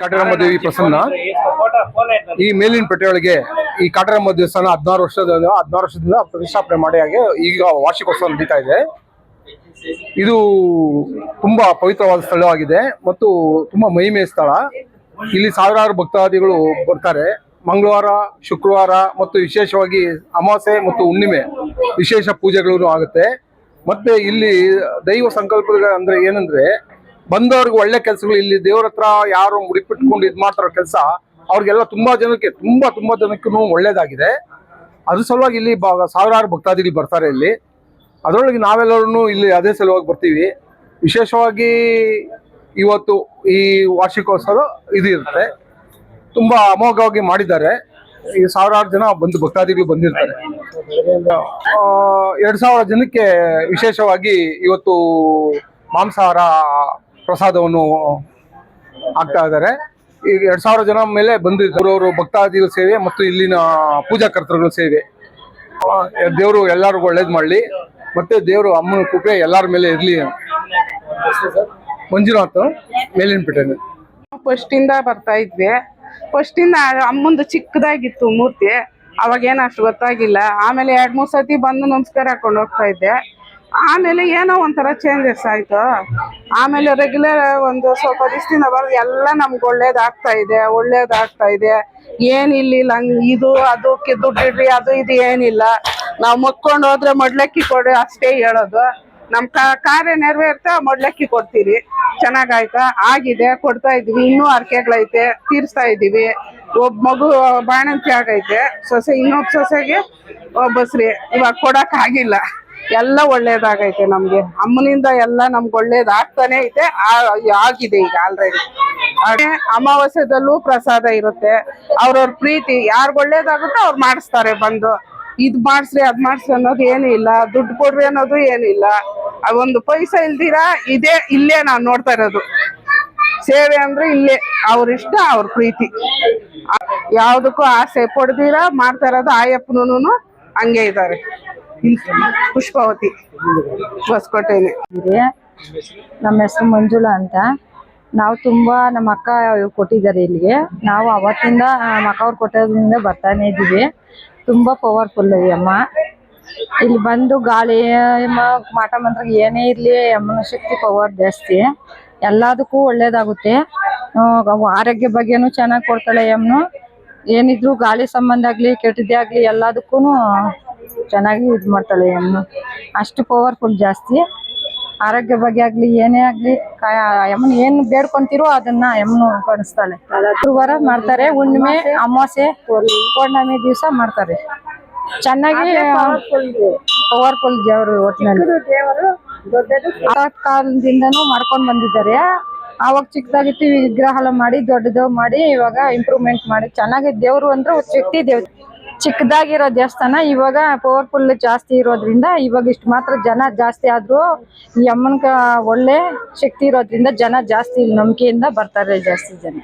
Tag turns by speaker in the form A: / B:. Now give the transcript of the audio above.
A: ಕಾಟರಮ್ಮ ದೇವಿ ಪ್ರಸನ್ನ. ಈ ಮೇಲಿನ ಪೇಟೆಯೊಳಗೆ ಈ ಕಾಟರಮ್ಮ ದೇವಸ್ಥಾನ 16 ವರ್ಷದಿಂದ ಪ್ರತಿಷ್ಠಾಪನೆ ಮಾಡಿ ಆಗಿ ಈಗ ವಾರ್ಷಿಕೋತ್ಸವ ನಡೀತಾ ಇದೆ. ಇದು ತುಂಬಾ ಪವಿತ್ರವಾದ ಸ್ಥಳವಾಗಿದೆ ಮತ್ತು ತುಂಬಾ ಮಹಿಮೆಯ ಸ್ಥಳ. ಇಲ್ಲಿ ಸಾವಿರಾರು ಭಕ್ತಾದಿಗಳು ಬರ್ತಾರೆ. ಮಂಗಳವಾರ, ಶುಕ್ರವಾರ ಮತ್ತು ವಿಶೇಷವಾಗಿ ಅಮಾವಾಸ್ಯೆ ಮತ್ತು ಹುಣ್ಣಿಮೆ ವಿಶೇಷ ಪೂಜೆಗಳು ಆಗುತ್ತೆ. ಮತ್ತೆ ಇಲ್ಲಿ ದೈವ ಸಂಕಲ್ಪ ಅಂದ್ರೆ ಏನಂದ್ರೆ, ಬಂದವ್ರಿಗೆ ಒಳ್ಳೆ ಕೆಲಸಗಳು, ಇಲ್ಲಿ ದೇವ್ರ ಹತ್ರ ಯಾರು ಮುಡಿಪಿಟ್ಕೊಂಡು ಇದ್ ಮಾಡ್ತಾರೋ ಕೆಲಸ ಅವ್ರಿಗೆಲ್ಲ ತುಂಬಾ ಜನಕ್ಕೂ ಒಳ್ಳೇದಾಗಿದೆ. ಅದ್ರ ಸಲುವಾಗಿ ಇಲ್ಲಿ ಸಾವಿರಾರು ಭಕ್ತಾದಿಗಳು ಬರ್ತಾರೆ ಇಲ್ಲಿ. ಅದರೊಳಗೆ ನಾವೆಲ್ಲರೂ ಇಲ್ಲಿ ಅದೇ ಸಲುವಾಗಿ ಬರ್ತೀವಿ. ವಿಶೇಷವಾಗಿ ಇವತ್ತು ಈ ವಾರ್ಷಿಕೋತ್ಸವ ಇದು ಇರುತ್ತೆ. ತುಂಬಾ ಅಮೋಘವಾಗಿ ಮಾಡಿದ್ದಾರೆ. ಈ ಸಾವಿರಾರು ಜನ ಭಕ್ತಾದಿಗಳು ಬಂದಿರ್ತಾರೆ. 2000 ಜನಕ್ಕೆ ವಿಶೇಷವಾಗಿ ಇವತ್ತು ಮಾಂಸಾಹಾರ ಪ್ರಸಾದವನ್ನು ಹಾಕ್ತಾ ಇದ್ದಾರೆ. ಈಗ 2000 ಜನ ಮೇಲೆ ಬಂದಿದ್ದಾರೆ. ಅವರು ಭಕ್ತಾದಿಗಳ ಸೇವೆ ಮತ್ತು ಇಲ್ಲಿನ ಪೂಜಾ ಕರ್ತೃಗಳ ಸೇವೆ. ದೇವರು ಎಲ್ಲರಿಗೂ ಒಳ್ಳೇದು ಮಾಡಲಿ. ಮತ್ತೆ ದೇವರು ಅಮ್ಮನ ಕೃಪೆ ಎಲ್ಲರ ಮೇಲೆ ಇರಲಿ. ಮಂಜುನಾಥ್, ಮೇಲಿನ ಪೇಟೆ.
B: ಫಸ್ಟ್ ಇಂದ ಬರ್ತಾ ಇದ್ವಿ. ಫಸ್ಟ್ ಇಂದ ಅಮ್ಮಂದು ಚಿಕ್ಕದಾಗಿತ್ತು ಮೂರ್ತಿ. ಅವಾಗೇನು ಅಷ್ಟು ಗೊತ್ತಾಗಿಲ್ಲ. ಆಮೇಲೆ 2-3 ಸತಿ ಬಂದು ನಮಸ್ಕಾರ ಹಾಕೊಂಡು ಹೋಗ್ತಾ ಇದ್ದೆ. ಆಮೇಲೆ ಏನೋ ಒಂಥರ ಚೇಂಜಸ್ ಆಯ್ತು. ಆಮೇಲೆ ರೆಗ್ಯುಲರ್ ಒಂದು ಸ್ವಲ್ಪ ದಿವಸದಿಂದ ಬರೋದು ಎಲ್ಲ ನಮ್ಗೆ ಒಳ್ಳೇದಾಗ್ತಾ ಇದೆ. ಏನಿಲ್ಲ ಇದು ಅದಕ್ಕೆ ದುಡ್ಡಿಡ್ರಿ ಅದು ಇದು ಏನಿಲ್ಲ. ನಾವು ಮುಕ್ಕೊಂಡು ಹೋದ್ರೆ ಮೊಡ್ಲಕ್ಕಿ ಕೊಡಿ ಅಷ್ಟೇ ಹೇಳೋದು. ನಮ್ ಕಾರ್ಯ ನೆರವೇರ್ತಾ ಮೊಡ್ಲಕ್ಕಿ ಕೊಡ್ತೀರಿ. ಚೆನ್ನಾಗಾಯ್ತಾ, ಆಗಿದೆ, ಕೊಡ್ತಾ ಇದೀವಿ. ಇನ್ನೂ ಅರ್ಕೆಗಳೈತೆ, ತೀರ್ಸ್ತಾ ಇದೀವಿ. ಒಬ್ಬ ಮಗು ಬಾಣಂತಿ ಆಗೈತೆ, ಸೊಸೆ ಇನ್ನೊಬ್ಬ ಸೊಸೆಗೆ ಒಬ್ಬಸ್ರಿ ಇವಾಗ ಕೊಡಕ್ ಆಗಿಲ್ಲ. ಎಲ್ಲ ಒಳ್ಳೇದಾಗೈತೆ ನಮ್ಗೆ. ಅಮ್ಮನಿಂದ ಎಲ್ಲ ನಮ್ಗೆ ಒಳ್ಳೇದಾಗ್ತಾನೆ ಐತೆ, ಆಗಿದೆ ಈಗ ಆಲ್ರೆಡಿ. ಹಾಗೆ ಅಮಾವಾಸ್ಯದಲ್ಲೂ ಪ್ರಸಾದ ಇರುತ್ತೆ. ಅವ್ರವ್ರ ಪ್ರೀತಿ, ಯಾರ್ಗ್ ಒಳ್ಳೇದಾಗುತ್ತೋ ಅವ್ರು ಮಾಡಿಸ್ತಾರೆ ಬಂದು. ಇದ್ ಮಾಡ್ಸ್ರಿ ಅದ್ ಮಾಡ್ಸ್ರಿ ಅನ್ನೋದು ಏನು ಇಲ್ಲ, ದುಡ್ಡು ಕೊಡ್ರಿ ಅನ್ನೋದು ಏನಿಲ್ಲ. ಒಂದು ಪೈಸಾ ಇಲ್ದಿರಾ ಇಲ್ಲೇ ನಾವ್ ನೋಡ್ತಾ ಇರೋದು. ಸೇವೆ ಅಂದ್ರೆ ಇಲ್ಲೇ ಅವ್ರ ಇಷ್ಟ, ಅವ್ರ ಪ್ರೀತಿ. ಯಾವ್ದಕ್ಕೂ ಆಸೆ ಪಡ್ದಿರಾ ಮಾಡ್ತಾ ಇರೋದು. ಆಯಪ್ಪನೂ ಹಂಗೆ ಇದ್ದಾರೆ. ಪುಷ್ಪಾವತಿ, ಹೊಸಕೋಟೆನೆ.
C: ನಮ್ಮ ಹೆಸರು ಮಂಜುಳಾ ಅಂತ. ನಾವು ತುಂಬಾ ನಮ್ಮ ಅಕ್ಕ ಕೊಟ್ಟಿದ್ದಾರೆ ಇಲ್ಲಿಗೆ. ನಾವು ಅವತ್ತಿಂದ ನಮ್ಮ ಅಕ್ಕ ಅವ್ರು ಕೊಟ್ಟೋದ್ರಿಂದ ಬರ್ತಾನೆ ಇದ್ದೀವಿ. ತುಂಬಾ ಪವರ್ಫುಲ್ ಈ ಅಮ್ಮ. ಇಲ್ಲಿ ಬಂದು ಗಾಳಿ ಮಾಟ ಮಂತ್ರ ಏನೇ ಇರ್ಲಿ, ಅಮ್ಮನ ಶಕ್ತಿ ಪವರ್ ಜಾಸ್ತಿ. ಎಲ್ಲದಕ್ಕೂ ಒಳ್ಳೇದಾಗುತ್ತೆ. ಆರೋಗ್ಯ ಬಗ್ಗೆನೂ ಚೆನ್ನಾಗಿ ಕೊಡ್ತಾಳೆ ಅಮ್ಮನು. ಏನಿದ್ರು ಗಾಳಿ ಸಂಬಂಧ ಆಗ್ಲಿ ಕೆಟ್ಟದ್ದೇ ಆಗ್ಲಿ ಎಲ್ಲದಕ್ಕೂ ಚೆನ್ನಾಗಿ ಇದು ಮಾಡ್ತಾಳೆ ಅಮ್ಮನು. ಅಷ್ಟು ಪವರ್ಫುಲ್ ಜಾಸ್ತಿ. ಆರೋಗ್ಯ ಬಗ್ಗೆ ಆಗ್ಲಿ ಏನೇ ಆಗ್ಲಿ ಅಮ್ಮನ ಏನು ಬೇಡ್ಕೊಂತಿರೋ ಅದನ್ನ ಅಮ್ಮನು ಕೊಡಿಸ್ತಾಳೆ. ಗುರುವಾರ ಮಾಡ್ತಾರೆ, ಹುಣ್ಣಿಮೆ, ಅಮಾವಾಸ್ಯೆ, ಪೌರ್ಣಮಿ ದಿವಸ ಮಾಡ್ತಾರೆ. ಚೆನ್ನಾಗಿ ಪವರ್ಫುಲ್ ದೇವರು. ಒಟ್ಟಿನಲ್ಲಿ ಕಾಲದಿಂದನೂ ಮಾಡ್ಕೊಂಡ್ ಬಂದಿದ್ದಾರೆ. ಆವಾಗ ಚಿಕ್ಕದಾಗಿತ್ತು, ವಿಗ್ರಹ ಎಲ್ಲ ಮಾಡಿ ದೊಡ್ಡದು ಮಾಡಿ ಇವಾಗ ಇಂಪ್ರೂವ್ಮೆಂಟ್ ಮಾಡಿ ಚೆನ್ನಾಗಿ. ದೇವ್ರು ಅಂದ್ರೆ ಶಕ್ತಿ ದೇವ್ರು. ಚಿಕ್ಕದಾಗಿರೋ ದೇವಸ್ಥಾನ ಇವಾಗ ಪವರ್ಫುಲ್ ಜಾಸ್ತಿ ಇರೋದ್ರಿಂದ ಇವಾಗ ಇಷ್ಟು ಮಾತ್ರ ಜನ ಜಾಸ್ತಿ ಆದ್ರು. ಈ ಅಮ್ಮನ ಒಳ್ಳೆ ಶಕ್ತಿ ಇರೋದ್ರಿಂದ ಜನ ಜಾಸ್ತಿ ನಂಬಿಕೆಯಿಂದ ಬರ್ತಾರೆ ಜಾಸ್ತಿ ಜನ.